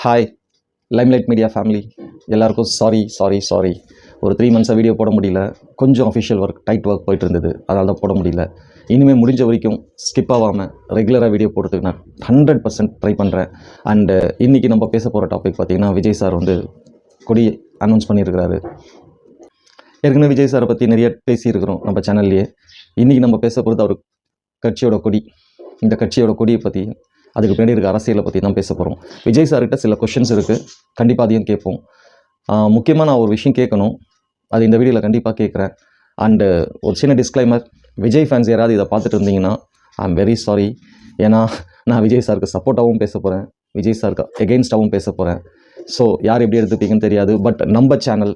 Hi limelight media family எல்லாருக்கும் sorry ஒரு 3 மந்த்ஸாக video போட முடியல. கொஞ்சம் அஃபிஷியல் ஒர்க் ஒர்க் போயிட்டு இருந்தது, அதனால தான் போட முடியல. இனிமேல் முடிஞ்ச வரைக்கும் ஸ்கிப் ஆகாமல் ரெகுலராக வீடியோ போடுறதுக்கு நான் 100% ட்ரை பண்ணுறேன். அண்டு இன்றைக்கி நம்ம பேச போகிற டாபிக் பார்த்திங்கன்னா, விஜய் சார் வந்து கொடி அனௌன்ஸ் பண்ணியிருக்கிறாரு. ஏற்கனவே விஜய் சாரை பற்றி நிறைய பேசியிருக்கிறோம் நம்ம சேனல்லையே. இன்றைக்கி நம்ம பேச போகிறது அவர் கட்சியோட கொடி. இந்த கட்சியோட கொடியை பற்றி, அதுக்கு பின்னாடி இருக்க அரசியலை பற்றி தான் பேச போகிறோம். விஜய் சார்கிட்ட சில கொஷின்ஸ் இருக்குது, கண்டிப்பாக அதையும் கேட்போம். முக்கியமாக நான் ஒரு விஷயம் கேட்கணும், அது இந்த வீடியோவில் கண்டிப்பாக கேட்குறேன். அண்டு ஒரு சின்ன டிஸ்க்ளைமர், விஜய் ஃபேன்ஸ் யாராவது இதை பார்த்துட்டு இருந்தீங்கன்னா ஐ எம் வெரி சாரி. ஏன்னா நான் விஜய் சாருக்கு சப்போர்ட்டாகவும் பேச போகிறேன், விஜய் சாருக்கு எகெயின்ஸ்டாகவும் பேச போகிறேன். ஸோ யார் எப்படி எடுத்துப்பீங்கன்னு தெரியாது, பட் நம்ம சேனல்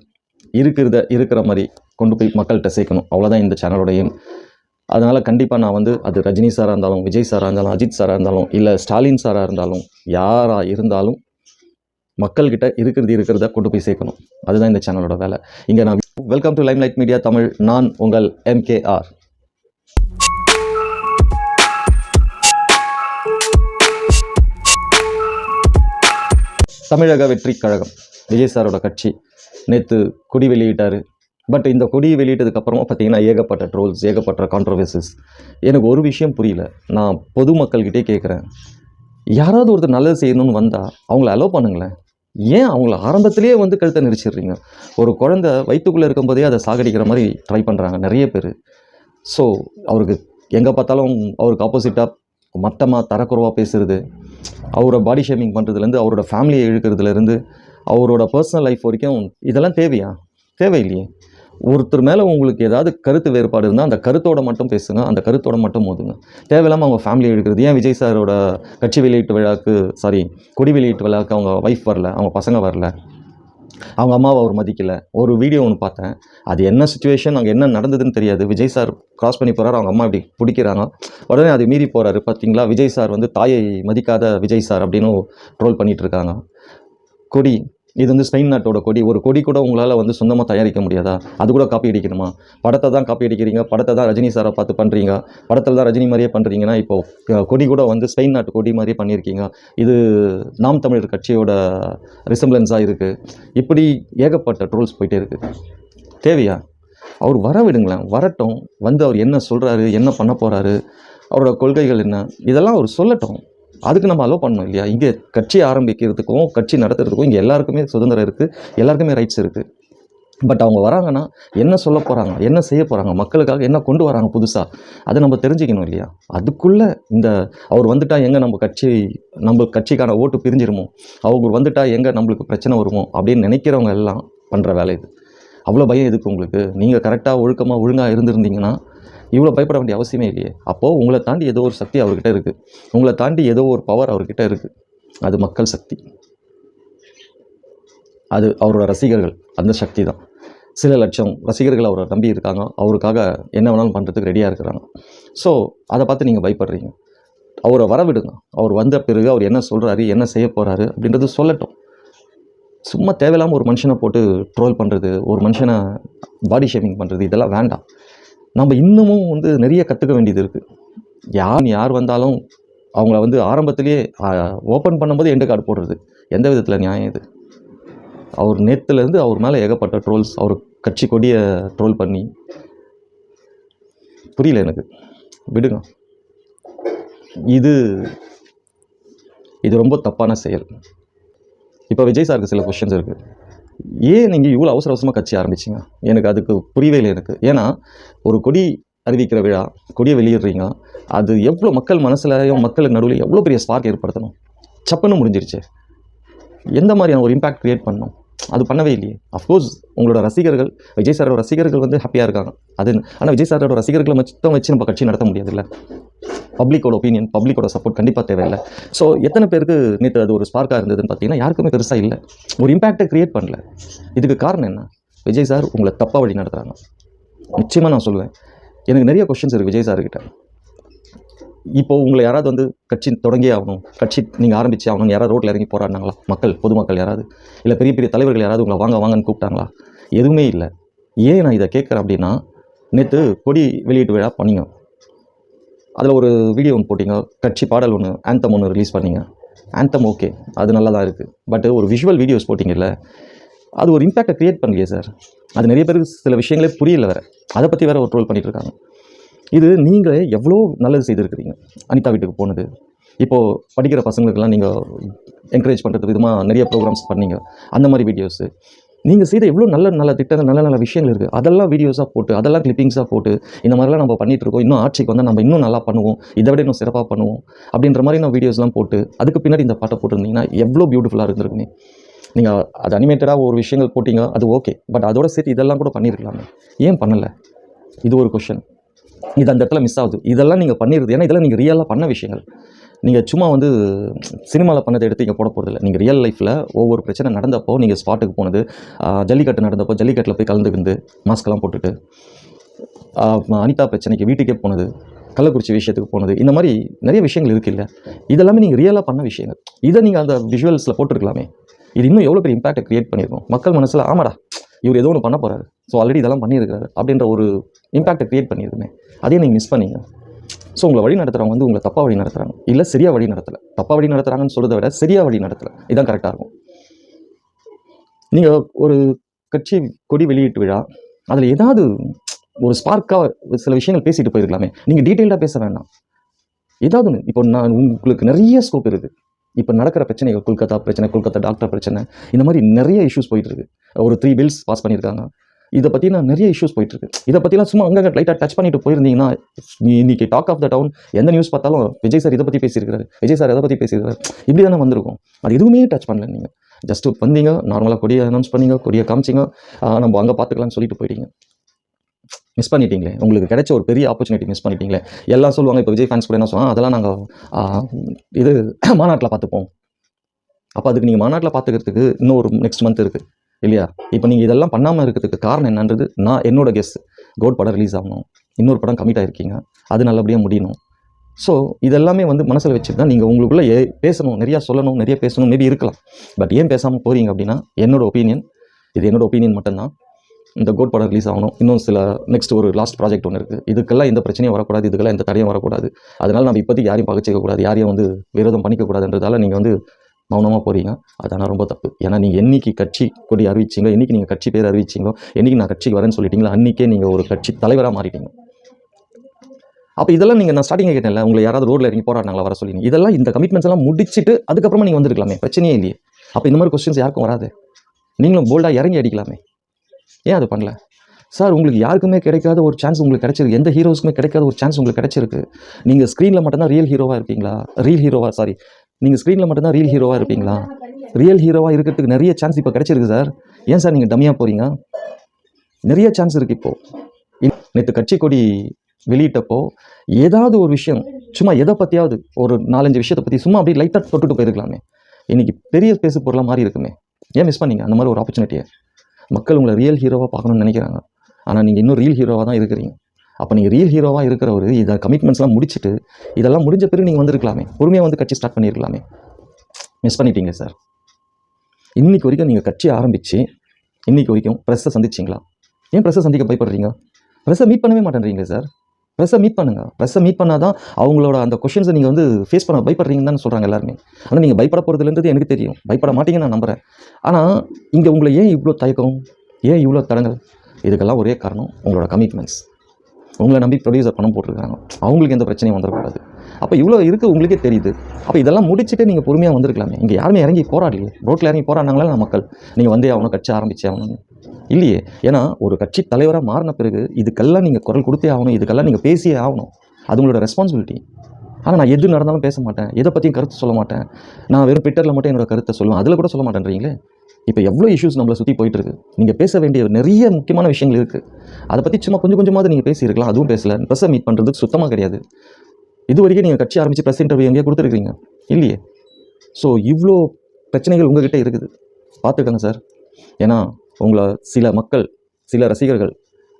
இருக்கிற மாதிரி கொண்டு போய் மக்கள்கிட்ட சேர்க்கணும், அவ்வளோதான் இந்த சேனலோட எய்ம். அதனால் கண்டிப்பாக நான் வந்து அது ரஜினி சாராக இருந்தாலும், விஜய் சாராக இருந்தாலும், அஜித் சாராக இருந்தாலும், இல்லை ஸ்டாலின் சாராக இருந்தாலும், யாராக இருந்தாலும் மக்கள்கிட்ட இருக்கிறத கொண்டு போய் சேர்க்கணும். அதுதான் இந்த சேனலோட வேலை. இங்கே நான் welcome to limelight media Tamil. நான் உங்கள் MKR. தமிழக வெற்றி கழகம், விஜய் சாரோட கட்சி நேற்று கொடி வெளியிட்டார். பட் இந்த கொடியை வெளியிட்டதுக்கப்புறமா பார்த்தீங்கன்னா ஏகப்பட்ட ட்ரோல்ஸ், ஏகப்பட்ட கான்ட்ரவர்சிஸ். எனக்கு ஒரு விஷயம் புரியல. நான் பொதுமக்கள்கிட்டே கேட்குறேன், யாராவது ஒருத்தர் நல்லது செய்யணும்னு வந்தால் அவங்கள அலோவ் பண்ணுங்களேன். ஏன் அவங்கள ஆரம்பத்திலேயே வந்து கழுத்தை நெரிச்சிடுறீங்க? ஒரு குழந்தை வயிற்றுக்குள்ளே இருக்கும்போதே அதை சாகடிக்கிற மாதிரி ட்ரை பண்ணுறாங்க நிறைய பேர். ஸோ அவருக்கு எங்கே பார்த்தாலும் அவருக்கு ஆப்போசிட்டாக மட்டமாக தரக்குறவாக பேசுகிறது, அவரை பாடி ஷேமிங் பண்ணுறதுலேருந்து, அவரோட ஃபேமிலியை இழுக்கிறதுலேருந்து, அவரோட பர்சனல் லைஃப் வரைக்கும் இதெல்லாம் தேவையா? தேவையில்லையே. ஒருத்தர் மேலே உங்களுக்கு ஏதாவது கருத்து வேறுபாடு இருந்தால் அந்த கருத்தோட மட்டும் பேசுங்க, அந்த கருத்தோட மட்டும் மோதுங்க. தேவையில்லாமல் அவங்க ஃபேமிலியை எடுக்கிறது. ஏன் விஜய் சாரோட கட்சி வெளியீட்டு விழாக்கு கொடி வெளியீட்டு விழாவுக்கு அவங்க ஒய்ஃப் வரல, அவங்க பசங்க வரல, அவங்க அம்மாவை அவர் மதிக்கலை. ஒரு வீடியோ ஒன்று பார்த்தேன், அது என்ன சுச்சுவேஷன், அங்கே என்ன நடந்ததுன்னு தெரியாது. விஜய் சார் கிராஸ் பண்ணி போகிறார், அவங்க அம்மா இப்படி பிடிக்கிறாங்க, உடனே அதை மீறி போகிறாரு. பார்த்தீங்களா, விஜய் சார் வந்து தாயை மதிக்காத விஜய் சார் அப்படின்னு ட்ரோல் பண்ணிகிட்டு இருக்காங்க. கொடி இது வந்து ஸ்பெயின் நாட்டோட கொடி. ஒரு கொடி கூட உங்களால் வந்து சொந்தமாக தயாரிக்க முடியாதா? அது கூட காப்பி அடிக்கணுமா? படத்தை தான் காப்பி அடிக்கிறீங்க, படத்தை தான் ரஜினி சாரை பார்த்து பண்ணுறீங்க, படத்தில் தான் ரஜினி மாதிரியே பண்ணுறீங்கன்னா, இப்போது கொடி கூட வந்து ஸ்பெயின் நாட்டு கொடி மாதிரியே பண்ணியிருக்கீங்க. இது நாம் தமிழர் கட்சியோட ரிசம்பிளன்ஸாக இருக்குது. இப்படி ஏகப்பட்ட ட்ரோல்ஸ் போயிட்டே இருக்குது. தேவையா? அவர் வர விடுங்களேன், வரட்டும். வந்து அவர் என்ன சொல்கிறாரு, என்ன பண்ண போகிறாரு, அவரோட கொள்கைகள் என்ன, இதெல்லாம் அவர் சொல்லட்டும். அதுக்கு நம்ம அலோவ் பண்ணணும் இல்லையா? இங்கே கட்சி ஆரம்பிக்கிறதுக்கும் கட்சி நடத்துறதுக்கும் இங்கே எல்லாருக்குமே சுதந்திரம் இருக்குது, எல்லாருக்குமே ரைட்ஸ் இருக்குது. பட் அவங்க வராங்கன்னா என்ன சொல்ல போகிறாங்க, என்ன செய்ய போகிறாங்க, மக்களுக்காக என்ன கொண்டு வராங்க புதுசாக, அதை நம்ம தெரிஞ்சுக்கணும் இல்லையா? அதுக்குள்ளே இந்த அவர் வந்துட்டால் எங்கே நம்ம கட்சிக்கான ஓட்டு பிரிஞ்சிருமோ, அவங்க வந்துட்டால் எங்கே நம்மளுக்கு பிரச்சனை வருமோ அப்படின்னு நினைக்கிறவங்க எல்லாம் பண்ணுற வேலை இது. அவ்வளோ பயம் எதுக்கு உங்களுக்கு? நீங்கள் கரெக்டாக ஒழுங்காக இருந்திருந்தீங்கன்னா இவ்வளோ பயப்பட வேண்டிய அவசியமே இல்லையே. அப்போது உங்களை தாண்டி ஏதோ ஒரு சக்தி அவர்கிட்ட இருக்குது, உங்களை தாண்டி ஏதோ ஒரு பவர் அவர்கிட்ட இருக்குது. அது மக்கள் சக்தி, அது அவரோட ரசிகர்கள், அந்த சக்தி தான். சில லட்சம் ரசிகர்கள் அவரை நம்பி இருக்காங்க, அவருக்காக என்ன வேணாலும் பண்ணுறதுக்கு ரெடியாக இருக்கிறாங்க. ஸோ அதை பார்த்து நீங்கள் பயப்படுறீங்க. அவரை வரவிடுங்க. அவர் வந்த பிறகு அவர் என்ன சொல்கிறாரு, என்ன செய்ய போகிறாரு அப்படின்றது சொல்லட்டும். சும்மா தேவையில்லாமல் ஒரு மனுஷனை போட்டு ட்ரோல் பண்ணுறது, ஒரு மனுஷனை பாடி ஷேமிங் பண்ணுறது, இதெல்லாம் வேண்டாம். நம்ம இன்னமும் வந்து நிறைய கற்றுக்க வேண்டியது இருக்குது. யார் வந்தாலும் அவங்கள வந்து ஆரம்பத்திலேயே ஓப்பன் பண்ணும்போது எண்டு கார்டு போடுறது எந்த விதத்தில் நியாயம் இது? அவர் நேற்றுலேருந்து அவர் மேலே ஏகப்பட்ட ட்ரோல்ஸ், அவர் கட்சி கொடியை ட்ரோல் பண்ணி, புரியல எனக்கு. விடுங்க. இது ரொம்ப தப்பான செயல். இப்போ விஜய் சாருக்கு சில கொஷின்ஸ் இருக்குது. ஏன் நீங்கள் இவ்வளோ அவசரமாக கட்சி ஆரம்பிச்சிங்க? எனக்கு அதுக்கு புரியவே இல்லை எனக்கு. ஏன்னா ஒரு கொடி அறிவிக்கிற விழா, கொடியை வெளியிடுறீங்க, அது எவ்வளோ மக்கள் மனசுலையும் மக்களுக்கு நடுவில் எவ்வளோ பெரிய ஸ்பார்க் ஏற்படுத்தணும். சப்புன்னு முடிஞ்சிருச்சு. எந்த மாதிரியான ஒரு இம்பேக்ட் க்ரியேட் பண்ணணும், அது பண்ணவே இல்லையே. அஃப்கோர்ஸ் உங்களோட ரசிகர்கள், விஜய் சாரோட ரசிகர்கள் வந்து ஹாப்பியாக இருக்காங்க அது. ஆனால் விஜய் சாரோட ரசிகர்களை மட்டும் வச்சு நம்ம கட்சி நடத்த முடியாதுல்ல. பப்ளிக்கோட ஒப்பீனியன், பப்ளிக்கோட சப்போர்ட் கண்டிப்பாக தேவையில்லை. ஸோ எத்தனை பேருக்கு நேற்று அது ஒரு ஸ்பார்க்காக இருந்ததுன்னு பார்த்தீங்கன்னா யாருக்குமே பெருசாக இல்லை, ஒரு இம்பேக்டை க்ரியேட் பண்ணல. இதுக்கு காரணம் என்ன? விஜய் சார் உங்களை தப்பாக வழி நடத்துகிறாங்க. நிச்சயமாக நான் சொல்லுவேன். எனக்கு நிறைய கொஸ்டின்ஸ் இருக்குது விஜய் சார்கிட்ட. இப்போது உங்களை யாராவது வந்து கட்சி தொடங்கியே ஆகணும், கட்சி நீங்கள் ஆரம்பிச்சே ஆகணும்னு யாராவது ரோட்டில் இறங்கி போராடினாங்களா? பொதுமக்கள் யாராவது, இல்லை பெரிய பெரிய தலைவர்கள் யாராவது உங்களை வாங்கன்னு கூப்பிட்டாங்களா? எதுவுமே இல்லை. ஏன் நான் இதை கேட்குறேன் அப்படின்னா, நேற்று கொடி வெளியீட்டு விழா பண்ணிங்க, அதில் ஒரு வீடியோ ஒன்று போட்டிங்க, கட்சி பாடல் ஒன்று, ஆந்தம் ஒன்று ரிலீஸ் பண்ணிங்க. ஆந்தம் ஓகே, அது நல்லா தான் இருக்குது. பட் ஒரு விஷுவல் வீடியோஸ் போட்டிங்கல்ல, அது ஒரு இம்பேக்டை க்ரியேட் பண்ணலையே சார். அது நிறைய பேருக்கு சில விஷயங்களே புரியல வேறு, அதை பற்றி வேறு ஒரு ட்ரோல் பண்ணிகிட்டு இருக்காங்க. இது நீங்கள் எவ்வளோ நல்லது செய்திருக்கிறீங்க. அனிதா வீட்டுக்கு போனது, இப்போது படிக்கிற பசங்களுக்கெல்லாம் நீங்கள் என்கரேஜ் பண்ணுறது விதமாக நிறைய ப்ரோக்ராம்ஸ் பண்ணீங்க. அந்த மாதிரி வீடியோஸு நீங்கள் செய்த எவ்வளோ நல்ல நல்ல திட்டங்கள், நல்ல நல்ல விஷயங்கள் இருக்குது. அதெல்லாம் வீடியோஸாக போட்டு, அதெல்லாம் கிளிப்பிங்ஸாக போட்டு, இந்த மாதிரிலாம் நம்ம பண்ணிகிட்ருக்கோம். இன்னும் ஆட்சிக்கு வந்தால் நம்ம இன்னும் நல்லா பண்ணுவோம், இதை விட இன்னும் சிறப்பாக பண்ணுவோம் அப்படின்ற மாதிரி நான் வீடியோஸ்லாம் போட்டு, அதுக்கு பின்னாடி இந்த பாட்டை போட்டிருந்தீங்கன்னா எவ்வளோ பியூட்டிஃபுல்லாக இருந்திருக்குமே. நீங்கள் அது அனிமேட்டடாக ஒரு விஷயங்கள் போட்டிங்க, அது ஓகே. பட் அதோட சேர்த்து இதெல்லாம் கூட பண்ணியிருக்கலாமே, ஏன் பண்ணலை? இது ஒரு கொஷன். இது அந்த இடத்துல மிஸ் ஆகுது. இதெல்லாம் நீங்கள் பண்ணிடுது, ஏன்னா இதெல்லாம் நீங்கள் ரியலாக பண்ண விஷயங்கள். நீங்கள் சும்மா வந்து சினிமாவில் பண்ணதை எடுத்து இங்கே போட போகிறதில்ல. நீங்கள் ரியல் லைஃப்பில் ஒவ்வொரு பிரச்சனை நடந்தப்போ நீங்கள் ஸ்பாட்டுக்கு போனது, ஜல்லிக்கட்டு நடந்தப்போ ஜல்லிக்கட்டில் போய் கலந்துக்கிண்டு மாஸ்க்கெல்லாம் போட்டுட்டு, அனிதா பிரச்சனைக்கு வீட்டுக்கே போனது, கள்ளக்குறிச்சி விஷயத்துக்கு போனது, இந்த மாதிரி நிறைய விஷயங்கள் இருக்குது இல்லை? இதெல்லாமே நீங்கள் ரியலாக பண்ண விஷயங்கள். இதை நீங்கள் அந்த விஷுவல்ஸில் போட்டுருக்கலாமே. இது இன்னும் எவ்வளோ பெரிய இம்பாக்டை க்ரியேட் பண்ணியிருக்கோம் மக்கள் மனசில். ஆமாடா, இவர் ஏதோ ஒன்று பண்ண போகிறாரு, ஸோ ஆல்ரெடி இதெல்லாம் பண்ணியிருக்காரு அப்படின்ற ஒரு இம்பாக்டை க்ரியேட் பண்ணியிருக்குமே. அதையும் நீங்கள் மிஸ் பண்ணீங்க. ஸோ உங்களை வழி நடத்துகிறவங்க வந்து உங்களை தப்பாக வழி நடத்துகிறாங்க, இல்லை சரியாக வழி நடத்தலை. தப்பாக வழி நடத்துகிறாங்கன்னு சொல்கிறத விட சரியாக வழி நடத்தலை, இதுதான் கரெக்டாக இருக்கும். நீங்கள் ஒரு கட்சி கொடி வெளியீட்டு விழா, அதில் ஏதாவது ஒரு ஸ்பார்க்காக சில விஷயங்கள் பேசிட்டு போயிருக்கலாமே. நீங்கள் டீட்டெயில்டாக பேச வேண்டாம். ஏதாவது ஒன்று. இப்போ நான் உங்களுக்கு நிறைய ஸ்கோப் இருக்குது. இப்போ நடக்கிற பிரச்சனைகள், கொல்கத்தா பிரச்சனை, கொல்கத்தா டாக்டர் பிரச்சனை, இந்த மாதிரி நிறைய இஷ்யூஸ் போயிட்டுருக்கு. ஒரு 3 பில்ஸ் பாஸ் பண்ணியிருக்காங்க. இதை பற்றினா நிறைய இஷ்யூஸ் போயிட்டுருக்கு. இதை பற்றிலாம் சும்மா அங்கே லைட்டாக டச் பண்ணிட்டு போயிருந்தீங்கன்னா, இன்றைக்கி டாக் ஆஃப் த டவுன் எந்த நியூஸ் பார்த்தாலும் விஜய் சார் இதை பற்றி பேசியிருக்காரு, விஜய் சார் எதை பற்றி பேசியிருக்காரு, இப்படி தானே வந்திருக்கும். அது எதுவுமே டச் பண்ணல. நீங்கள் ஜஸ்ட்டு வந்தீங்க, நார்மலாக கொடியை அனௌன்ஸ் பண்ணிங்க, கொடியை காமிச்சிங்க, நம்ம அங்கே பார்த்துக்கலாம்னு சொல்லிட்டு போயிட்டீங்க. மிஸ் பண்ணிட்டீங்களே, உங்களுக்கு கிடைச்ச ஒரு பெரிய ஆப்பர்ச்சுனிட்டி மிஸ் பண்ணிட்டீங்களே. எல்லாம் சொல்லுவாங்க, இப்போ விஜய் ஃபேன்ஸ் கூட என்ன சொல்லுவாங்க, அதெல்லாம் நாங்கள் இது மாநாட்டில் பார்த்துப்போம். அப்போ அதுக்கு நீங்கள் மாநாட்டில் பார்த்துக்கிறதுக்கு இன்னும் ஒரு நெக்ஸ்ட் மந்த் இருக்குது இல்லையா? இப்போ நீங்கள் இதெல்லாம் பண்ணாமல் இருக்கிறதுக்கு காரணம் என்னன்றது என்னோட கெஸ். கோட் படம் ரிலீஸ் ஆகணும், இன்னொரு படம் கமிட் ஆகிருக்கீங்க, அது நல்லபடியாக முடியணும். ஸோ இதெல்லாமே வந்து மனசில் வச்சுட்டு தான் நீங்கள் உங்களுக்குள்ளே பேசணும், நிறையா சொல்லணும், நிறைய பேசணும், மேபி இருக்கலாம். பட் ஏன் பேசாமல் போகிறீங்க அப்படின்னா, என்னோட ஒப்பீனியன், இது என்னோட ஒப்பீனியன் மட்டும்தான். இந்த கோட் படம் ரிலீஸ் ஆகணும், இன்னும் சில நெக்ஸ்ட் ஒரு லாஸ்ட் ப்ராஜெக்ட் ஒன்று இருக்குது. இதுக்கெல்லாம் எந்த பிரச்சனையும் வரக்கூடாது, இதுக்கெல்லாம் எந்த தடையும் வரக்கூடாது. அதனால் நம்ம இப்போதைக்கு யாரையும் பகச்சிக்கக்கூடாது, யாரையும் வந்து விரோதம் பண்ணிக்கக்கூடாதுன்றதால நீங்கள் வந்து மௌனமாக போகிறீங்க. அதனால் ரொம்ப தப்பு. ஏன்னா நீங்கள் என்றைக்கு கட்சி கொடி அறிவிச்சிங்களோ, என்றைக்கு நீங்கள் கட்சி பேர் அறிவிச்சிங்களோ, என்றைக்கு நான் கட்சிக்கு வரேன்னு சொல்லிட்டீங்களோ, அன்றைக்கே நீங்கள் ஒரு கட்சி தலைவராக மாறிட்டீங்க. அப்போ இதெல்லாம் நீங்கள், நான் ஸ்டார்டிங்கே கேட்டேன்ல, உங்களை யாராவது ரோட்டில் இறங்கி போராடினாங்களா வர சொல்லி, இதெல்லாம் இந்த கமிட்மெண்ட்ஸ் எல்லாம் முடிச்சுட்டு அதுக்கப்புறமா நீங்கள் வந்துருக்கலாமே, பிரச்சனையே இல்லையே. அப்போ இந்த மாதிரி கொஸ்டின்ஸ் யாருக்கும் வராது. நீங்களும் போல்டாக இறங்கி அடிக்கலாமே. ஏன் அது பண்ணல சார்? உங்களுக்கு யாருக்குமே கிடைக்காத ஒரு சான்ஸ் உங்களுக்கு கிடைச்சிருக்கு. எந்த ஹீரோஸ்க்குமே கிடைக்காத ஒரு சான்ஸ் உங்களுக்கு கிடைச்சிருக்கு. நீங்கள் ஸ்க்ரீனில் மட்டும்தான் ரியல் ஹீரோவாக இருப்பீங்களா? நீங்கள் ஸ்க்ரீனில் மட்டும்தான் ரியல் ஹீரோவாக இருப்பீங்களா? ரியல் ஹீரோவாக இருக்கிறதுக்கு நிறைய சான்ஸ் இப்போ கிடைச்சிருக்கு சார். ஏன் சார் நீங்கள் டம்மியாக போகிறீங்க? நிறைய சான்ஸ் இருக்குது. இப்போது நேற்று கட்சி கொடி வெளியிட்டப்போ ஏதாவது ஒரு விஷயம், சும்மா எதை பற்றியாவது ஒரு 4-5 விஷயத்தை பற்றி சும்மா அப்படியே லைட்டாக தொட்டுட்டு போயிருக்கலாமே. இன்றைக்கி பெரிய பேசு பொருளாக மாறி இருக்குமே. ஏன் மிஸ் பண்ணீங்க அந்த மாதிரி ஒரு ஆப்பர்ச்சுனிட்டியை? மக்கள் உங்களை ரியல் ஹீரோவாக பார்க்கணும்னு நினைக்கிறாங்க, ஆனால் நீங்கள் இன்னும் ரியல் ஹீரோவாக தான் இருக்கிறீங்க. அப்போ நீங்கள் ரியல் ஹீரோவாக இருக்கிறவர் இதை கமிட்மெண்ட்ஸ்லாம் முடிச்சுட்டு இதெல்லாம் முடிஞ்ச பிறகு நீங்கள் வந்திருக்கலாமே, பொறுமையாக வந்து கட்சி ஸ்டார்ட் பண்ணியிருக்கலாமே. மிஸ் பண்ணிட்டீங்க சார். இன்றைக்கி வரைக்கும் நீங்கள் கட்சி ஆரம்பித்து இன்றைக்கி வரைக்கும் ப்ரெஸ்ஸை சந்திச்சிங்களா? ஏன் ப்ரெஸ்ஸை சந்திக்க பயப்படுறீங்க? ப்ரெஸ்ஸை மீட் பண்ணவே மாட்டேன்றீங்க சார். ப்ரெஸ்ஸை மீட் பண்ணுங்கள். ப்ரெஸ்ஸை மீட் பண்ணால் தான் அவங்களோட அந்த கொஷின்ஸை நீங்கள் வந்து ஃபேஸ் பண்ண பயப்படுறீங்கன்னு தான் சொல்கிறாங்க எல்லாருமே. ஆனால் நீங்கள் பயப்பட போகிறதுலேருந்து எனக்கு தெரியும், பயப்பட மாட்டீங்கன்னு நான் நம்புகிறேன். ஆனால் இங்கே உங்களை ஏன் இவ்வளோ தயக்கம், ஏன் இவ்வளோ தடங்கள்? இதுக்கெல்லாம் ஒரே காரணம் உங்களோட கமிட்மெண்ட்ஸ். உங்களை நம்பி ப்ரொடியூசர் பணம் போட்டிருக்காங்க, அவங்களுக்கு எந்த பிரச்சனையும் வந்துடக்கூடாது. அப்போ இவ்வளோ இருக்குது உங்களுக்கே தெரியுது. அப்போ இதெல்லாம் முடிச்சுட்டு நீங்கள் பொறுமையாக வந்திருக்கலாமே. இங்கே யாருமே இறங்கி போராடலையே. ரோட்டில் இறங்கி போராடினாங்களா மக்கள், நீங்கள் வந்தே ஆகணும், கட்சி ஆரம்பிச்சே ஆகணும் இல்லையே. ஏன்னா ஒரு கட்சி தலைவராக மாறின பிறகு இதுக்கெல்லாம் நீங்கள் குரல் கொடுத்தே ஆகணும், இதுக்கெல்லாம் நீங்கள் பேசியே ஆகணும். அது உங்களோட ரெஸ்பான்சிபிலிட்டி. ஆனால் நான் எது நடந்தாலும் பேச மாட்டேன், எதை பற்றியும் கருத்து சொல்ல மாட்டேன், நான் வெறும் ட்விட்டரில் மட்டும் என்னோட கருத்தை சொல்லுவேன், அதில் கூட சொல்ல மாட்டேன்றீங்களே. இப்போ எவ்வளோ இஷ்யூஸ் நம்மளை சுற்றி போயிட்டுருக்கு. நீங்கள் பேச வேண்டிய நிறைய முக்கியமான விஷயங்கள் இருக்குது. அதை பற்றி சும்மா கொஞ்சம் கொஞ்சமாவது நீங்கள் பேசியிருக்கலாம், அதுவும் பேசலை. ப்ரெஸ்ஸை மீட் பண்ணுறதுக்கு சுத்தமாக கிடையாது. இது வரைக்கும் நீங்கள் கட்சி ஆரம்பித்து ப்ரெஸ் இன்டர்வியூ எங்கேயா கொடுத்துருக்கீங்க இல்லையே. ஸோ இவ்வளோ பிரச்சனைகள் உங்கள்கிட்ட இருக்குது, பார்த்துக்கோங்க சார். ஏன்னா உங்களை சில மக்கள், சில ரசிகர்கள்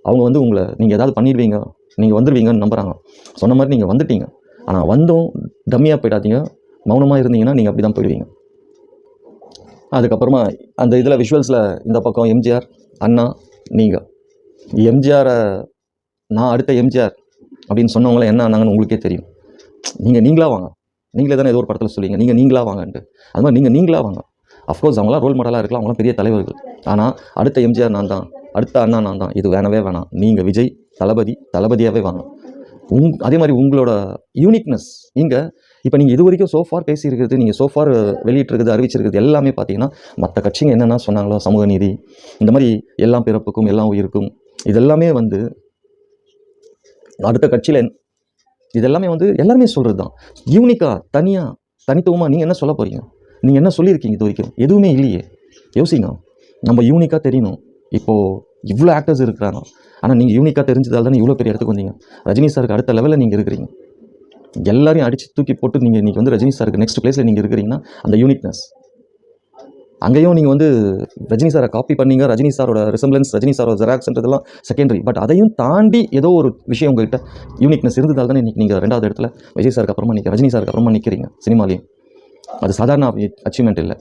அவங்க வந்து உங்களை நீங்கள் ஏதாவது பண்ணிடுவீங்க, நீங்கள் வந்துடுவீங்கன்னு நம்புகிறாங்க. சொன்ன மாதிரி நீங்கள் வந்துட்டீங்க. ஆனால் வந்தும் டம்மியாக போயிடாதீங்க. மௌனமாக இருந்தீங்கன்னா நீங்கள் அப்படி தான் போயிடுவீங்க. அதுக்கப்புறமா அந்த இதில் விஷுவல்ஸில் இந்த பக்கம் எம்ஜிஆர் அண்ணா, நீங்கள் எம்ஜிஆரை நான் அடுத்த எம்ஜிஆர் அப்படின்னு சொன்னவங்கள என்ன ஆனாங்கன்னு உங்களுக்கே தெரியும். நீங்களாக வாங்க, நீங்களே தானே ஏதோ ஒரு படத்தில் சொல்லுவீங்க, நீங்கள் நீங்களா வாங்கன்ட்டு. அது மாதிரி நீங்கள் நீங்களா வாங்க. அஃப்கோர்ஸ் அவங்களாம் ரோல் மாடலாக இருக்கலாம், அவங்களாம் பெரிய தலைவர்கள். ஆனால் அடுத்த எம்ஜிஆர் நான் தான், அடுத்த அண்ணா நான் தான், இது வேணவே வேணாம். நீங்கள் விஜய் தளபதியாகவே வாங்க. அதே மாதிரி உங்களோட யூனிக்னஸ் இங்கே இப்போ நீங்கள் இது வரைக்கும் சோஃபார் பேசியிருக்கிறது, நீங்கள் சோஃபார் வெளியிட்டிருக்கிறது, அறிவிச்சிருக்கிறது எல்லாமே பார்த்தீங்கன்னா மற்ற கட்சிங்க என்னென்ன சொன்னாங்களோ, சமூக நீதி, இந்த மாதிரி எல்லாம் பிறப்புக்கும் எல்லாம் உயிருக்கும், இதெல்லாமே வந்து அடுத்த கட்சியில் இதெல்லாமே வந்து எல்லாருமே சொல்கிறது தான். யூனிக்காக தனித்துவமாக நீங்கள் என்ன சொல்ல போகிறீங்க? நீங்கள் என்ன சொல்லியிருக்கீங்க இது வரைக்கும்? எதுவுமே இல்லையே. யோசிங்க, நம்ம யூனிக்காக தெரியணும். இப்போது இவ்வளோ ஆக்டர்ஸ் இருக்கிறாங்க, ஆனால் நீங்கள் யூனிக்காக தெரிஞ்சதால் தானே இவ்வளோ பெரிய இடத்துக்கு வந்தீங்க. ரஜினி சாருக்கு அடுத்த லெவலில் நீங்கள் இருக்கிறீங்க. எல்லாரையும் அடித்து தூக்கி போட்டு நீங்கள் இன்றைக்கி வந்து ரஜினி சாருக்கு நெக்ஸ்ட் பிளேஸில் நீங்கள் இருக்கிறீங்கன்னா அந்த யூனிக்னஸ். அங்கேயும் நீங்கள் வந்து ரஜினி சாரை காப்பி பண்ணீங்க, ரஜினி சாரோட ரிசம்பிளன்ஸ், ரஜினி சாரோட ஜெராக்ஸ்ன்றதெல்லாம் செகண்டரி. பட் அதையும் தாண்டி ஏதோ ஒரு விஷயம் உங்கள்கிட்ட யூனிக்னஸ் இருந்ததால் தானே இன்றைக்கி நீங்கள் 2வது இடத்துல விஜய் சாருக்கு அப்புறமா ரஜினி சாருக்கு அப்புறமா நிற்கிறீங்க சினிமாலையும். அது சாதாரண அச்சீவ்மெண்ட் இல்லை.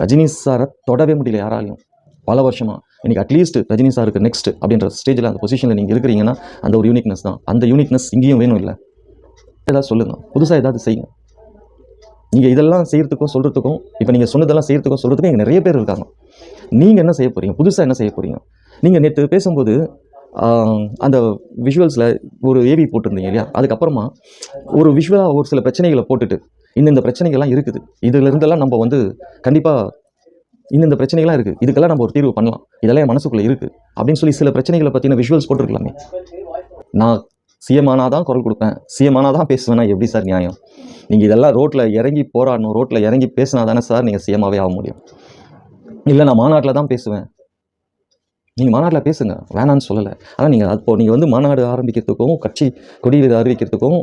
ரஜினி சாரை தொடவே முடியல யாராலையும் பல வருஷமாக. இன்றைக்கி அட்லீஸ்ட் ரஜினி சாருக்கு நெக்ஸ்ட் அப்படின்ற ஸ்டேஜில் அந்த பொசிஷனில் நீங்கள் இருக்கிறீங்கன்னா அந்த ஒரு யூனிக்னஸ் தான். அந்த யூனிக்னஸ் இங்கேயும் வேணும். இல்லை ஏதாவது சொல்லுங்கள், புதுசாக ஏதாவது செய்யுங்க. நீங்கள் இதெல்லாம் செய்கிறதுக்கும் சொல்கிறதுக்கும், இப்போ நீங்கள் சொன்னதெல்லாம் செய்கிறதுக்கும் சொல்கிறதுக்கும் இங்கே நிறைய பேர் இருக்காங்க. நீங்கள் என்ன செய்ய போகிறீங்க? புதுசாக என்ன செய்ய போகிறீங்க? நீங்கள் நேற்று பேசும்போது அந்த விஷுவல்ஸில் ஒரு ஏவி போட்டிருந்தீங்க இல்லையா? அதுக்கப்புறமா ஒரு விஷுவலாக ஒரு சில பிரச்சனைகளை போட்டுட்டு இந்த பிரச்சனைகள்லாம் இருக்குது, இதிலிருந்தெல்லாம் நம்ம வந்து கண்டிப்பாக இந்த பிரச்சனைகள்லாம் இருக்குது, இதுக்கெல்லாம் நம்ம ஒரு தீர்வு பண்ணலாம், இதெல்லாம் என் மனசுக்குள்ளே இருக்குது அப்படின்னு சொல்லி சில பிரச்சனைகளை பற்றின விஷுவல்ஸ் போட்டிருக்கலாமே. நான் சிஎம் ஆனால் தான் குரல் கொடுப்பேன், சிஎம் ஆனால் தான் பேசுவேன்னா எப்படி சார் நியாயம்? நீங்கள் இதெல்லாம் ரோட்டில் இறங்கி போராடணும், ரோட்டில் இறங்கி பேசினா தானே சார் நீங்கள் சிஎம்மாகவே ஆக முடியும். இல்லை நான் மாநாட்டில் தான் பேசுவேன். நீங்கள் மாநாட்டில் பேசுங்க, வேணான்னு சொல்லலை. ஆனால் நீங்கள் வந்து மாநாடு ஆரம்பிக்கிறதுக்கும், கட்சி கொடியில் அறிவிக்கிறதுக்கும்,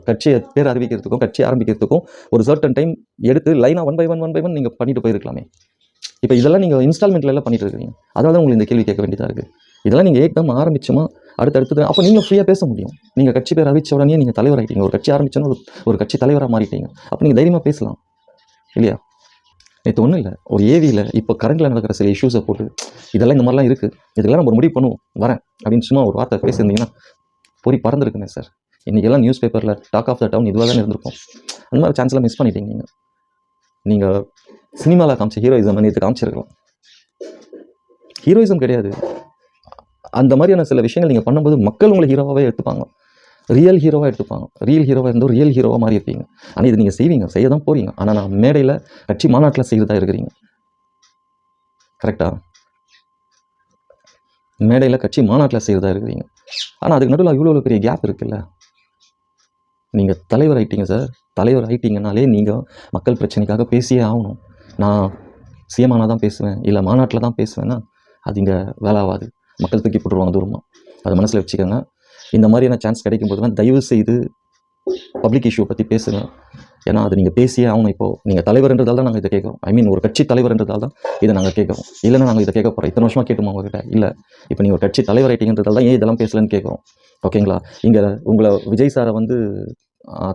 கட்சியை பேர் அறிவிக்கிறதுக்கும், கட்சி ஆரம்பிக்கிறதுக்கும் ஒரு சர்டன் டைம் எடுத்து லைனாக ஒன் பை ஒன் நீங்கள் பண்ணிட்டு போயிருக்கலாமே. இப்போ இதெல்லாம் நீங்கள் இன்ஸ்டால்மெண்ட்டில் எல்லாம் பண்ணிட்டு இருக்கீங்க. அதனால தான் உங்களுக்கு இந்த கேள்வி கேட்க வேண்டியதாக இருக்குது. இதெல்லாம் நீங்கள் ஏற்கனவே ஆரம்பிச்சோமா அடுத்தடுத்தது அப்போ நீங்கள் ஃப்ரீயாக பேச முடியும். நீங்கள் கட்சி பேர் அறிவிச்ச உடனே நீங்கள் தலைவர் ஆகிட்டீங்க, ஒரு கட்சி ஆரம்பிச்சோன்னா ஒரு கட்சி தலைவராக மாறிட்டீங்க. அப்போ நீங்கள் தைரியமாக பேசலாம் இல்லையா? நேற்று ஒன்றும் இல்லை, ஒரு ஏவியில் இப்போ கரண்டில் நடக்கிற சில இஷ்யூஸை போட்டு இதெல்லாம் இந்த மாதிரிலாம் இருக்குது, இதெல்லாம் நம்ம ஒரு முடிவு பண்ணுவோம் வரேன் அப்படின்னு சும்மா ஒரு வார்த்தை பேசியிருந்தீங்கன்னா பொறி பறந்துருக்குமே சார். இன்றைக்கெல்லாம் நியூஸ் பேப்பரில் டாக் ஆஃப் த டவுன் இதுவாக தானே இருந்திருக்கும். அந்த மாதிரி சான்ஸ்லாம் மிஸ் பண்ணிட்டீங்க. நீங்கள் சினிமாவில் காமிச்ச ஹீரோயிசம் நேற்று காமிச்சிருக்கலாம். ஹீரோயிசம் கிடையாது, அந்த மாதிரியான சில விஷயங்கள் நீங்கள் பண்ணும்போது மக்கள் உங்களை ஹீரோவாகவே எடுத்துப்பாங்க, ரியல் ஹீரோவாக எடுத்துப்பாங்க. ரியல் ஹீரோவாக இருந்தோ ரியல் ஹீரோவாக மாறி இருப்பீங்க. ஆனால் இது நீங்கள் செய்ய தான் போகிறீங்க. ஆனால் நான் மேடையில் கட்சி மாநாட்டில் செய்கிறதா இருக்கிறீங்க. கரெக்டாக? மேடையில் கட்சி மாநாட்டில் செய்கிறதா இருக்கிறீங்க. ஆனால் அதுக்கு நடுவில் இவ்வளோ பெரிய கேப் இருக்குல்ல. நீங்கள் தலைவர் ஆகிட்டீங்க சார். தலைவர் ஆகிட்டீங்கனாலே நீங்கள் மக்கள் பிரச்சனைக்காக பேசியே ஆகணும். நான் சிஎம் ஆனால் தான் பேசுவேன், இல்லை மாநாட்டில் தான் பேசுவேன்னா அது இங்கே வேலை ஆகாது. மக்கள் தூக்கி போட்டுருவாங்க தூரமாக. அதை மனசில் வச்சுக்கோங்க. இந்த மாதிரியான சான்ஸ் கிடைக்கும் போதுலாம் தயவு செய்து பப்ளிக் இஷ்யூ பற்றி பேசுங்க. ஏன்னா அது நீங்கள் பேசியே ஆகணும். இப்போது நீங்கள் தலைவர்ன்றதால் தான் நாங்கள் இதை கேட்குறோம். ஐ மீன் ஒரு கட்சி தலைவர்ன்றதால் தான் இதை நாங்கள் கேட்குறோம். இல்லைன்னா நாங்கள் இதை கேட்க போகிறோம். இத்தனை வருஷமாக கேட்டுமா உங்ககிட்ட? இல்லை, இப்போ நீங்கள் ஒரு கட்சி தலைவர் ஆகிட்டீங்கன்றதால் தான் ஏன் இதெல்லாம் பேசலன்னு கேட்குறோம். ஓகேங்களா? இங்கே உங்களை விஜய் சாரை வந்து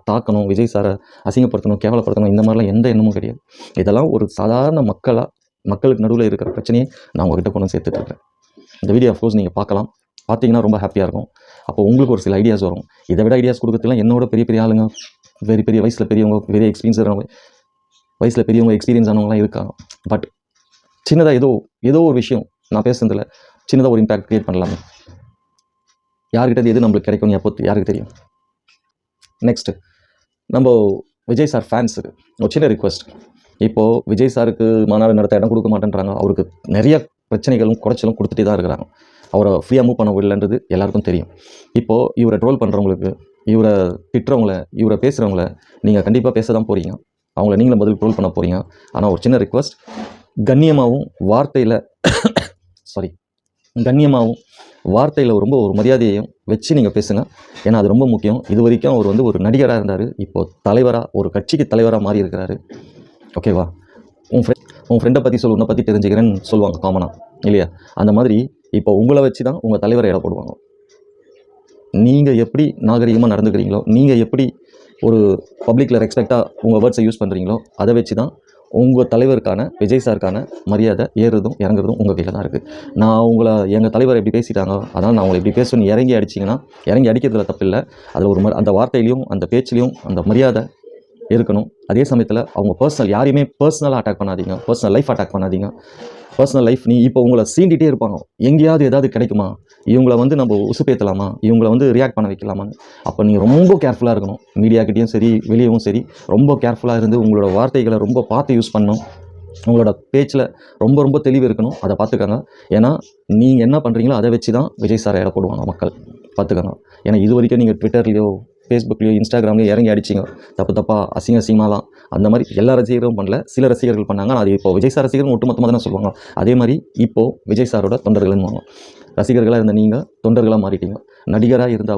தாக்கணும், விஜய் சாரை அசிங்கப்படுத்தணும், கேவலப்படுத்தணும், இந்த மாதிரிலாம் எந்த எண்ணமும் கிடையாது. இதெல்லாம் ஒரு சாதாரண மக்களுக்கு நடுவில் இருக்கிற பிரச்சனையை நான் உங்ககிட்ட கொண்டு சேர்த்துட்ருக்கேன். இந்த வீடியோ அஃப்கோர்ஸ் நீங்கள் பார்க்கலாம், பார்த்தீங்கன்னா ரொம்ப ஹாப்பியாக இருக்கும். அப்போ உங்களுக்கு ஒரு சில ஐடியாஸ் வரும். இதை விட ஐடியாஸ் கொடுக்கறதுலாம் என்னோட பெரிய ஆளுங்க, பெரிய வயசில் பெரியவங்க, பெரிய வயசில் பெரியவங்க எக்ஸ்பீரியன்ஸ் ஆனவங்களாம் இருக்காங்க. பட் சின்னதாக ஏதோ ஒரு விஷயம் நான் பேசுனதில் சின்னதாக ஒரு இம்பேக்ட் க்ரியேட் பண்ணலாமே. யார்கிட்ட எது நம்மளுக்கு கிடைக்கும் யாருக்கு தெரியும்? நெக்ஸ்ட்டு நம்ம விஜய் சார் ஃபேன்ஸுக்கு ஒரு சின்ன ரிக்வெஸ்ட். இப்போது விஜய் சாருக்கு மாநாடு நடத்த இடம் கொடுக்க மாட்டேன்றாங்க. அவருக்கு நிறைய பிரச்சனைகளும் குறைச்சலும் கொடுத்துட்டே தான் இருக்கிறாங்க. அவரை ஃப்ரீயாக மூவ் பண்ண விடலன்றது எல்லாருக்கும் தெரியும். இப்போது இவரை ட்ரோல் பண்ணுறவங்களுக்கு, இவரை திட்டுறவங்கள, இவரை பேசுகிறவங்கள நீங்கள் கண்டிப்பாக பேச தான் போகிறீங்க. அவங்கள நீங்களும் பதில் ட்ரோல் பண்ண போகிறீங்க. ஆனால் ஒரு சின்ன ரிக்வெஸ்ட், கண்ணியமாகவும் வார்த்தையில் ரொம்ப ஒரு மரியாதையையும் வச்சு நீங்கள் பேசுங்க. ஏன்னா அது ரொம்ப முக்கியம். இது வரைக்கும் அவர் வந்து ஒரு நடிகராக இருந்தார், இப்போது தலைவராக, ஒரு கட்சிக்கு தலைவராக மாறி இருக்கிறாரு. ஓகேவா? உன் ஃப்ரெண்டை பற்றி உன்னை பற்றி தெரிஞ்சுக்கிறேன்னு சொல்லுவாங்க காமனாக இல்லையா? அந்த மாதிரி இப்போ உங்களை வச்சு தான் உங்கள் தலைவரை இட போடுவாங்க. நீங்கள் எப்படி நாகரிகமாக நடந்துக்கிறீங்களோ, நீங்கள் எப்படி ஒரு பப்ளிக்கில் ரெஸ்பெக்டாக உங்கள் வேர்ட்ஸை யூஸ் பண்ணுறீங்களோ, அதை வச்சு தான் உங்கள் தலைவருக்கான, விஜய் சாருக்கான மரியாதை ஏறுறதும் இறங்குறதும் உங்கள் கையில் தான் இருக்குது. நான் எங்கள் தலைவர் எப்படி பேசிட்டாங்க, அதனால் நான் உங்களை எப்படி பேசணும்னு இறங்கி அடிச்சிங்கன்னா, இறங்கி அடிக்கிறதுல தப்பில்லை. அதில் அந்த வார்த்தையிலையும் அந்த பேச்சிலையும் அந்த மரியாதை இருக்கணும். அதே சமயத்தில் அவங்க யாரையுமே பர்சனலாக அட்டாக் பண்ணாதீங்க, பர்சனல் லைஃப் அட்டாக் பண்ணாதீங்க. பர்சனல் லைஃப் இப்போ உங்களை சீண்டிகிட்டே இருப்பாங்க, எங்கேயாவது ஏதாவது கிடைக்குமா, இவங்கள நம்ம உசுப்பேற்றலாமா, இவங்கள ரியாக்ட் பண்ண வைக்கலாமான்னு. அப்போ நீங்கள் ரொம்ப கேர்ஃபுல்லாக இருக்கணும். மீடியாக்கிட்டேயும் சரி, வெளியவும் சரி, ரொம்ப கேர்ஃபுல்லாக இருந்து உங்களோட வார்த்தைகளை ரொம்ப பார்த்து யூஸ் பண்ணணும். உங்களோட பேச்சில் ரொம்ப ரொம்ப தெளிவு இருக்கணும். அதை பார்த்துக்கோங்க. ஏன்னா நீங்கள் என்ன பண்ணுறீங்களோ அதை வச்சு தான் விஜய் சாரை எடை போடுவாங்க மக்கள். பார்த்துக்கோங்க. ஏன்னா இது வரைக்கும் நீங்கள் ட்விட்டர்லையோ, ஃபேஸ்புக்லேயோ, இன்ஸ்டாகிராம்லேயோ இறங்கி அடிச்சிங்க, தப்பாக அசிங்கமாக அந்த மாதிரி எல்லா ரசிகர்களும் பண்ணல, சில ரசிகர்கள் பண்ணாங்க. அது இப்போ விஜய் சார் ரசிகர்கள் ஒட்டுமொத்தமாக தானே சொல்லுவாங்க. அதே மாதிரி இப்போது விஜய் சாரோட தொண்டர்கள்னுவாங்க. ரசிகர்களாக இருந்த நீங்கள் தொண்டர்களாக மாறிட்டீங்க. நடிகராக இருந்த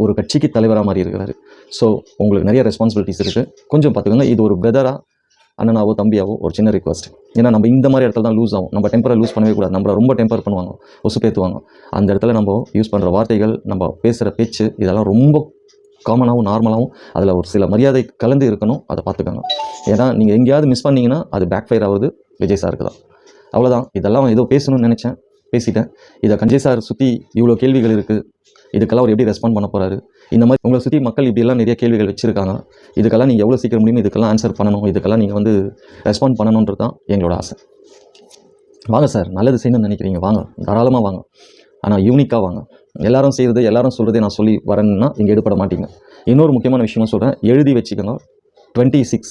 ஒரு கட்சிக்கு தலைவராக மாறி இருக்கிறாரு. ஸோ உங்களுக்கு நிறைய ரெஸ்பான்சிபிலிட்டிஸ் இருக்குது. கொஞ்சம் பார்த்துக்கோங்க. இது ஒரு பிரதராக, அண்ணனாவோ தம்பியாவோ ஒரு சின்ன ரிக்வஸ்ட். ஏன்னா நம்ம இந்த மாதிரி இடத்துல தான் லூஸ் ஆகும். நம்ம டெம்பரை லூஸ் பண்ணவே கூடாது. நம்மளை ரொம்ப டெம்பர் பண்ணுவாங்க, ஒசுப்பேற்றுவாங்க. அந்த இடத்துல நம்ம யூஸ் பண்ணுற வார்த்தைகள், நம்ம பேசுகிற பேச்சு, இதெல்லாம் ரொம்ப காமனாகவும் நார்மலாகவும் அதில் ஒரு சில மரியாதை கலந்து இருக்கணும். அதை பார்த்துக்கோங்க. ஏன்னா நீங்கள் எங்கேயாவது மிஸ் பண்ணிங்கன்னா அது பேக் ஃபயர் ஆகுது விஜய் சாருக்கு தான். அவ்வளோதான். இதெல்லாம் ஏதோ பேசணும்னு நினச்சேன், பேசிட்டேன். இதை விஜய் சார் சுற்றி இவ்வளோ கேள்விகள் இருக்குது. இதுக்கெல்லாம் அவர் எப்படி ரெஸ்பாண்ட் பண்ண போகிறாரு? இந்த மாதிரி உங்களை சுற்றி மக்கள் இப்படியெல்லாம் நிறைய கேள்விகள் வச்சுருக்காங்க. இதுக்கெல்லாம் நீங்கள் எவ்வளோ சீக்கிரம் முடியுமோ இதுக்கெல்லாம் ஆன்சர் பண்ணணும், இதுக்கெல்லாம் நீங்கள் ரெஸ்பாண்ட் பண்ணணுன்றது தான் எங்களோட ஆசை. வாங்க சார், நல்லது செய்யணும்னு நினைக்கிறீங்க, வாங்க, தாராளமாக வாங்க. ஆனால் யூனிக்காக வாங்க. எல்லாரும் செய்கிறது, எல்லாரும் சொல்கிறதே நான் சொல்லி வரேன்னா இங்கே எடுப்பட மாட்டீங்க. இன்னொரு முக்கியமான விஷயமும் சொல்கிறேன், எழுதி வச்சுக்கோங்க. 26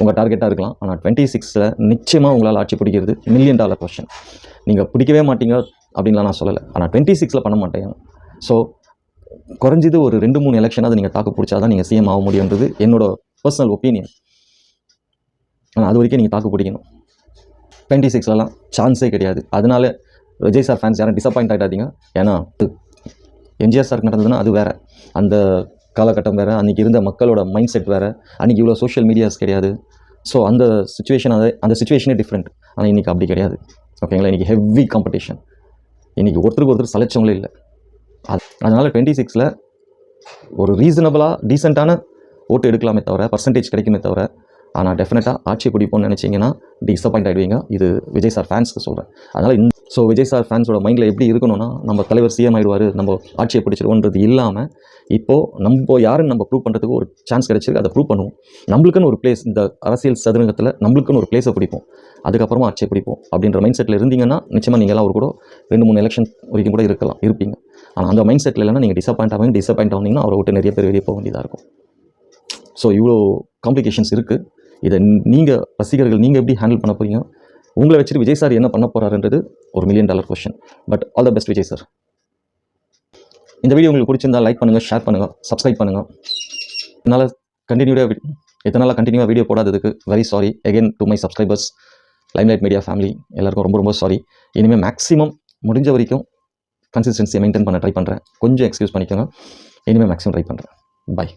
உங்கள் டார்கெட்டாக இருக்கலாம். ஆனால் 26ல் நிச்சயமாக உங்களால் ஆட்சி பிடிக்கிறது $1 million கொஸ்டின். நீங்கள் பிடிக்கவே மாட்டீங்க அப்படின்லாம் நான் சொல்லலை. ஆனால் 26ல் பண்ண மாட்டேங்க. ஸோ குறைஞ்சது ஒரு 2-3 எலெக்ஷனாவது நீங்கள் தாக்கு பிடிச்சா தான் நீங்கள் சிஎம் ஆக முடியுன்றது என்னோட பர்சனல் ஒப்பீனியன். ஆனால் அது வரைக்கும் நீங்கள் தாக்கு பிடிக்கணும். 26லலாம் சான்ஸே கிடையாது. அதனால விஜய் சார் ஃபேன்ஸ் யாரும் டிசப்பாயிண்ட் ஆகிடாதீங்க. ஏன்னா எம்ஜிஆர் சாருக்கு நடந்ததுன்னா அது வேறு, அந்த காலகட்டம் வேறு, அன்றைக்கி இருந்த மக்களோட மைண்ட் செட் வேறு, அன்றைக்கி இவ்வளோ சோஷியல் மீடியாஸ் கிடையாது. ஸோ அந்த சுச்சுவேஷனே டிஃப்ரெண்ட். ஆனால் இன்றைக்கி அப்படி கிடையாது. ஓகேங்களா? இன்றைக்கி ஹெவி காம்படிஷன். இன்றைக்கி ஒருத்தருக்கு சலைச்சவங்களே இல்லை. அதனால் 26ல் ஒரு ரீசனபிளாக டீசெண்டான ஓட்டு எடுக்கலாமே தவிர, பர்சன்டேஜ் கிடைக்குமே தவிர, ஆனால் டெஃபினட்டாக ஆட்சி பிடிப்போம்னு நினச்சிங்கன்னா டிசப்பாயிண்ட் ஆகிடுவீங்க. இது விஜய் சார் ஃபேன்ஸ்க்கு சொல்கிறேன். அதனால் ஸோ விஜய் சார் ஃபேன்ஸோட மைண்டில் எப்படி இருக்கணும்னா, நம்ம தலைவர் சிஎம் ஆகிடுவார், நம்ம ஆட்சியை பிடிச்சிருவோன்றது இல்லாமல், இப்போது நம்ம யாருன்னு நம்ம ப்ரூவ் பண்ணுறதுக்கு ஒரு சான்ஸ் கிடச்சிருக்கு, அதை ப்ரூவ் பண்ணுவோம். நம்மளுக்குன்னு ஒரு பிளேஸ், இந்த அரசியல் சதுரங்கத்தில் நம்மளுக்குன்னு ஒரு பிளேஸை பிடிப்போம், அதுக்கப்புறமா ஆட்சியை பிடிப்போம் அப்படின்ற மைண்ட் செட்டில் இருந்தீங்கன்னா நிச்சயமாக நீங்களாம் கூட 2-3 எலெக்ஷன் வரைக்கும் கூட இருப்பீங்க. ஆனால் அந்த மைண்ட் செட்டில் இல்லைன்னா நீங்கள் டிசப்பாயிண்ட் ஆனீங்கன்னா அவரை விட்டு நிறைய பேர் வெளியே போக வேண்டியதாக இருக்கும். ஸோ இவ்வளோ காம்ப்ளிகேஷன்ஸ் இருக்குது. இதை நீங்கள் ரசிகர்கள் நீங்கள் எப்படி ஹேண்டில் பண்ண போகிறீங்க? உங்களை வச்சுட்டு விஜய் சார் என்ன பண்ண போகிறாருன்றது ஒரு $1 million question. But all the best Vijay sir. இந்த வீடியோ உங்களுக்கு பிடிச்சிருந்தால் லைக் பண்ணுங்கள், ஷேர் பண்ணுங்கள், சப்ஸ்கிரைப் பண்ணுங்கள். என்னால் கண்டினியூவாக வீடியோ போடாததுக்கு very sorry again to my subscribers, limelight media family எல்லாருக்கும் ரொம்ப ரொம்ப சாரி. இனிமேல் மேக்ஸிமம் முடிஞ்ச வரைக்கும் கன்சிஸ்டன்சியை மெயின்டைன் பண்ண ட்ரை பண்ணுறேன். கொஞ்சம் எக்ஸ்கியூஸ் பண்ணிக்கோங்க. இனிமேல் மேக்ஸிமம் ட்ரை பண்ணுறேன். பை.